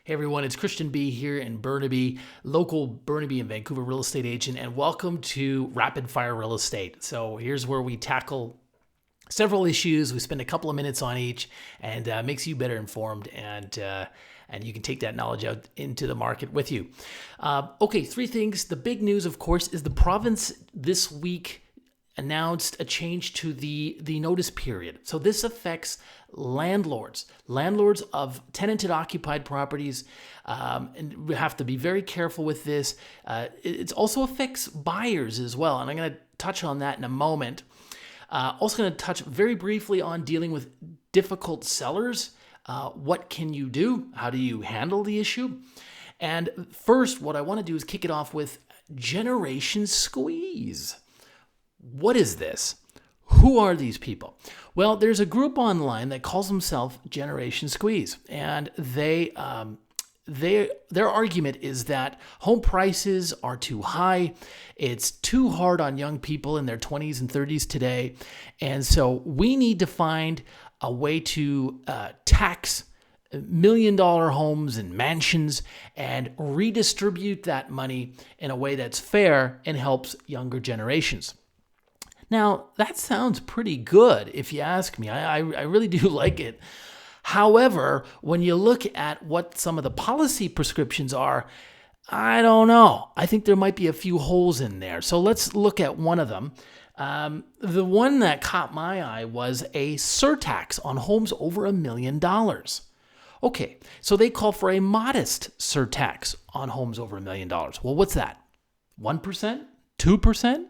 Hey everyone, it's Christian B here in Burnaby, local Burnaby and Vancouver real estate agent, and welcome to Rapid Fire Real Estate. So here's where we tackle several issues. We spend a couple of minutes on each, and makes you better informed, and you can take that knowledge out into the market with you. Okay, three things. The big news, of course, is the province this week announced a change to the notice period. So this affects landlords of tenanted occupied properties, and we have to be very careful with this. It also affects buyers as well, and I'm going to touch on that in a moment. Also going to touch very briefly on dealing with difficult sellers. What can you do? How do you handle the issue? And first, what I want to do is kick it off with generation squeeze. What is this? Who are these people? Well, there's a group online that calls themselves Generation Squeeze, and their argument is that home prices are too high. It's too hard on young people in their 20s and 30s today, and so we need to find a way to tax $1 million homes and mansions and redistribute that money in a way that's fair and helps younger generations. Now, that sounds pretty good if you ask me. I really do like it. However, when you look at what some of the policy prescriptions are, I don't know. I think there might be a few holes in there. So let's look at one of them. The one that caught my eye was a surtax on homes over $1 million. Okay, so they call for a modest surtax on homes over $1 million. Well, what's that? 1%? 2%?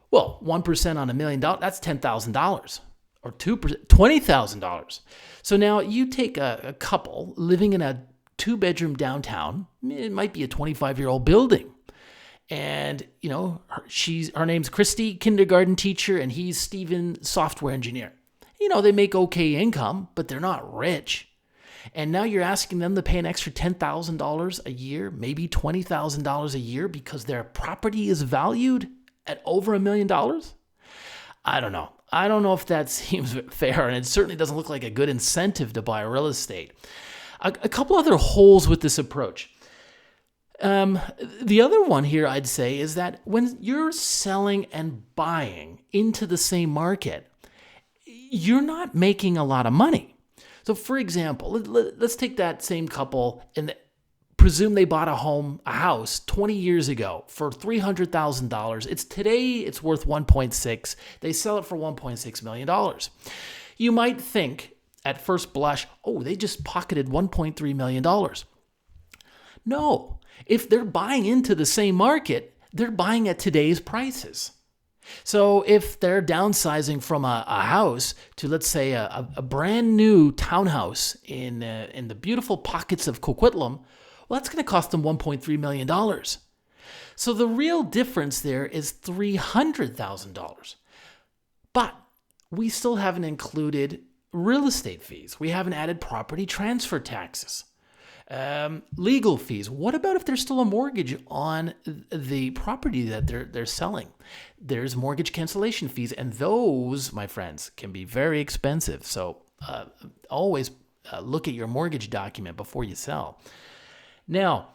Well, 1% on $1 million, that's $10,000, or 2%, $20,000. So now you take a couple living in a 2-bedroom downtown. It might be a 25-year-old building. And, you know, her name's Christy, kindergarten teacher, and he's Steven, software engineer. You know, they make okay income, but they're not rich. And now you're asking them to pay an extra $10,000 a year, maybe $20,000 a year because their property is valued at over $1 million? I don't know. I don't know if that seems fair, and it certainly doesn't look like a good incentive to buy real estate. A couple other holes with this approach. The other one here I'd say is that when you're selling and buying into the same market, you're not making a lot of money. So for example, let's take that same couple and presume they bought a house 20 years ago for $300,000. Today it's worth 1.6. They sell it for $1.6 million. You might think at first blush, oh, they just pocketed $1.3 million. No, if they're buying into the same market, they're buying at today's prices. So if they're downsizing from a house to, let's say, a brand new townhouse in the beautiful pockets of Coquitlam, well, that's going to cost them $1.3 million. So the real difference there is $300,000. But we still haven't included real estate fees. We haven't added property transfer taxes, legal fees. What about if there's still a mortgage on the property that they're selling? There's mortgage cancellation fees, and those, my friends, can be very expensive. So always look at your mortgage document before you sell. Now,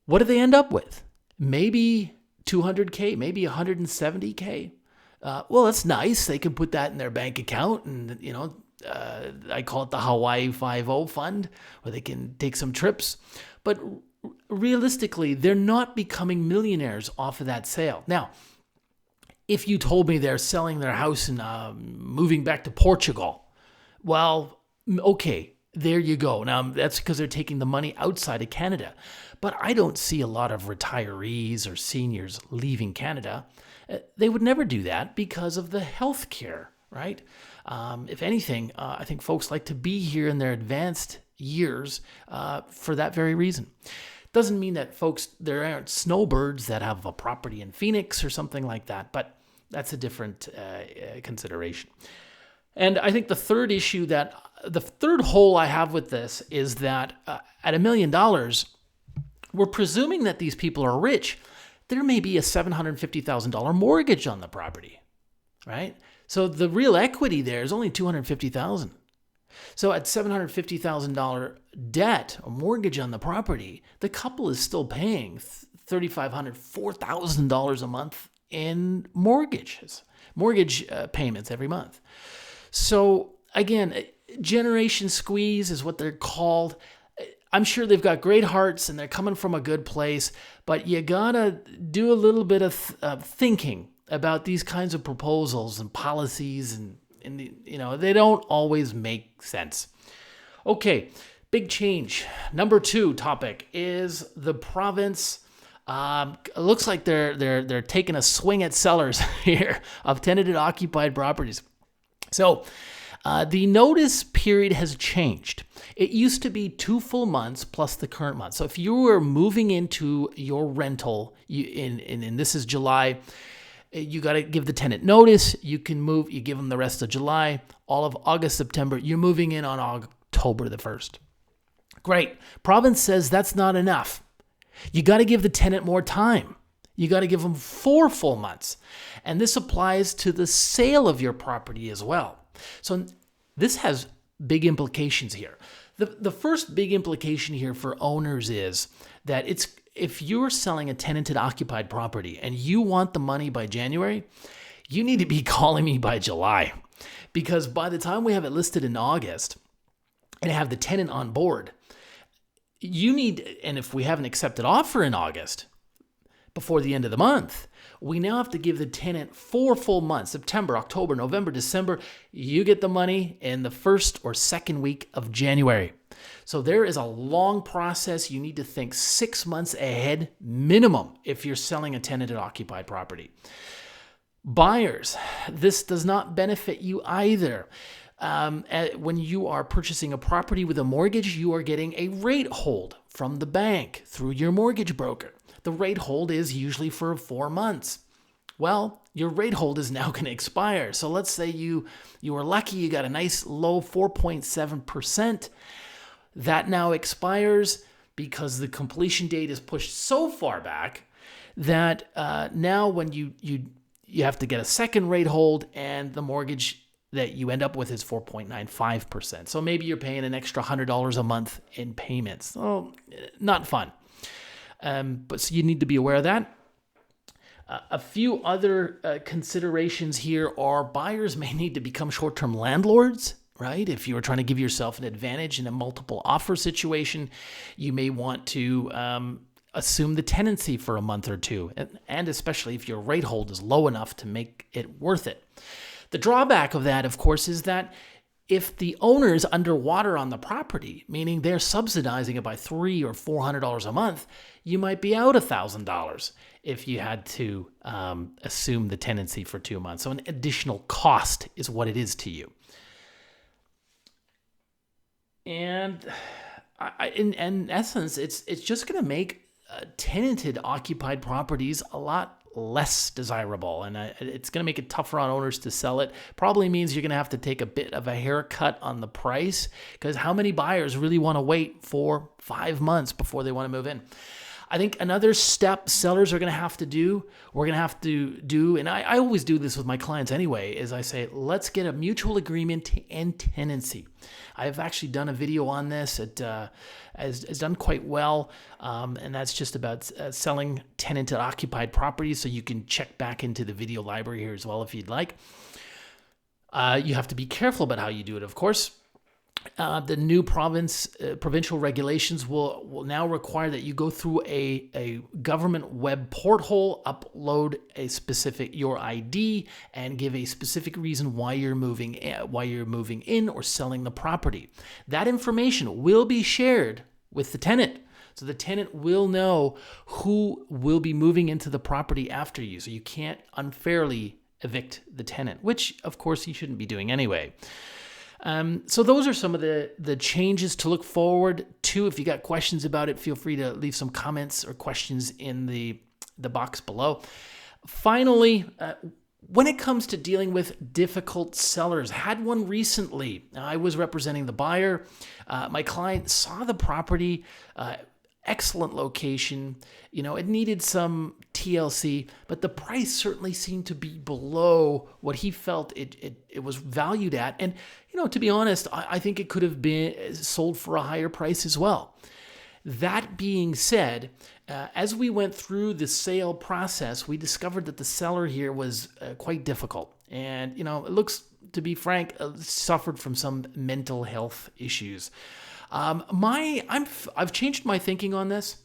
what do they end up with? Maybe $200K, maybe $170K. Well, that's nice. They can put that in their bank account, and I call it the Hawaii 5-0 fund, where they can take some trips. But realistically, they're not becoming millionaires off of that sale. Now, if you told me they're selling their house and moving back to Portugal, well, okay. There you go. Now, that's because they're taking the money outside of Canada. But I don't see a lot of retirees or seniors leaving Canada. They would never do that because of the health care, right? If anything, I think folks like to be here in their advanced years for that very reason. Doesn't mean that there aren't snowbirds that have a property in Phoenix or something like that, but that's a different consideration. And I think the third hole I have with this is that at $1 million, we're presuming that these people are rich. There may be a $750,000 mortgage on the property, right? So the real equity there is only $250,000. So at $750,000 debt or mortgage on the property, the couple is still paying $3,500, $4,000 a month in mortgage payments every month. So again, generation squeeze is what they're called. I'm sure they've got great hearts and they're coming from a good place, but you gotta do a little bit of thinking about these kinds of proposals and policies, and they don't always make sense. Okay, big change. Number 2 topic is the province. It looks like they're taking a swing at sellers here of tenanted occupied properties. So the notice period has changed. It used to be 2 full months plus the current month. So if you were moving into your rental, and this is July, you got to give the tenant notice. You can move. You give them the rest of July, all of August, September. You're moving in on October the 1st. Great. Province says that's not enough. You got to give the tenant more time. You got to give them 4 full months. And this applies to the sale of your property as well. So this has big implications here. The first big implication here for owners is that if you're selling a tenanted occupied property and you want the money by January, you need to be calling me by July. Because by the time we have it listed in August and have the tenant on board, and if we have an accepted offer in August, before the end of the month, we now have to give the tenant 4 full months, September, October, November, December. You get the money in the first or second week of January. So there is a long process. You need to think 6 months ahead minimum if you're selling a tenanted occupied property. Buyers, this does not benefit you either. When you are purchasing a property with a mortgage, you are getting a rate hold from the bank through your mortgage broker. The rate hold is usually for 4 months. Well, your rate hold is now going to expire. So let's say you were lucky, you got a nice low 4.7%. That now expires because the completion date is pushed so far back that now when you have to get a second rate hold, and the mortgage that you end up with is 4.95%. So maybe you're paying an extra $100 a month in payments. So not fun. But so you need to be aware of that. A few other considerations here are buyers may need to become short-term landlords, right? If you are trying to give yourself an advantage in a multiple offer situation, you may want to assume the tenancy for a month or two, and especially if your rate hold is low enough to make it worth it. The drawback of that, of course, is that if the owner is underwater on the property, meaning they're subsidizing it by $300 or $400 a month, you might be out $1,000 if you had to assume the tenancy for 2 months. So an additional cost is what it is to you. And in essence, it's just going to make tenanted occupied properties a lot less desirable, and it's going to make it tougher on owners to sell it. Probably means you're going to have to take a bit of a haircut on the price, because how many buyers really want to wait for 5 months before they want to move in? I think another step sellers are going to have to do, and I always do this with my clients anyway, is I say, let's get a mutual agreement to end tenancy. I've actually done a video on this. It has done quite well, and that's just about selling tenanted occupied properties, so you can check back into the video library here as well if you'd like. You have to be careful about how you do it, of course. The new provincial regulations will now require that you go through a government web porthole, upload your ID, and give a specific reason why you're moving in or selling the property. That information will be shared with the tenant. So the tenant will know who will be moving into the property after you. So you can't unfairly evict the tenant, which of course you shouldn't be doing anyway. So those are some of the changes to look forward to. If you got questions about it, feel free to leave some comments or questions in the box below. Finally, when it comes to dealing with difficult sellers, had one recently. I was representing the buyer. My client saw the property excellent location. It needed some TLC, but the price certainly seemed to be below what he felt it was valued at. And, to be honest, I think it could have been sold for a higher price as well. That being said, as we went through the sale process, we discovered that the seller here was quite difficult. And, it looks, to be frank, suffered from some mental health issues. I've changed my thinking on this.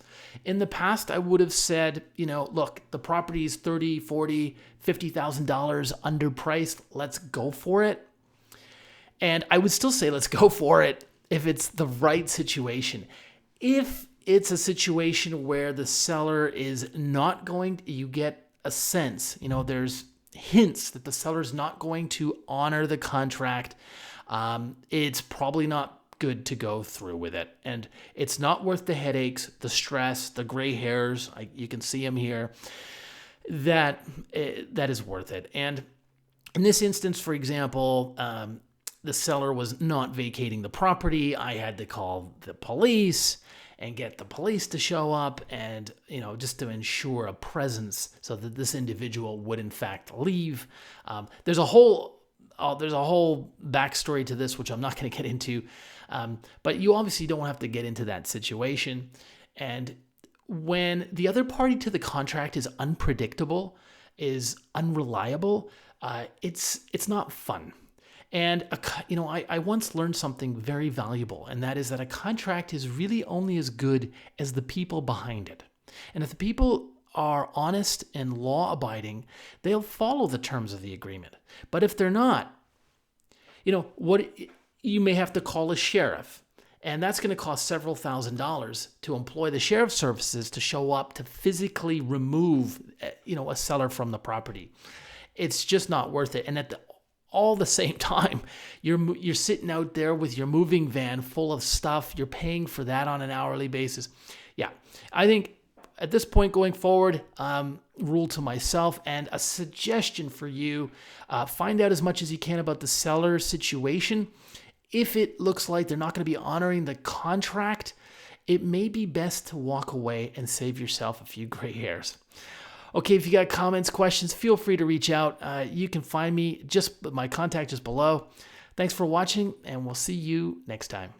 In the past, I would have said, look, the property is $30,000, $40,000, $50,000 underpriced. Let's go for it. And I would still say let's go for it if it's the right situation. If it's a situation where the seller is not going, you get a sense, there's hints that the seller's not going to honor the contract. It's probably not good to go through with it. And it's not worth the headaches, the stress, the gray hairs. You can see them here. That is worth it. And in this instance, for example, the seller was not vacating the property. I had to call the police and get the police to show up and, just to ensure a presence so that this individual would in fact leave. There's a whole backstory to this, which I'm not going to get into. But you obviously don't have to get into that situation. And when the other party to the contract is unpredictable, is unreliable, it's not fun. And, I once learned something very valuable, and that is that a contract is really only as good as the people behind it. And if the people are honest and law-abiding, they'll follow the terms of the agreement. But if they're not, you may have to call a sheriff, and that's going to cost several $1,000s to employ the sheriff's services to show up to physically remove, a seller from the property. It's just not worth it. And all the same time, you're sitting out there with your moving van full of stuff. You're paying for that on an hourly basis. Yeah, I think at this point going forward, rule to myself and a suggestion for you, find out as much as you can about the seller's situation. If it looks like they're not going to be honoring the contract, it may be best to walk away and save yourself a few gray hairs. Okay, if you got comments, questions, feel free to reach out. You can find me, my contact just below. Thanks for watching, and we'll see you next time.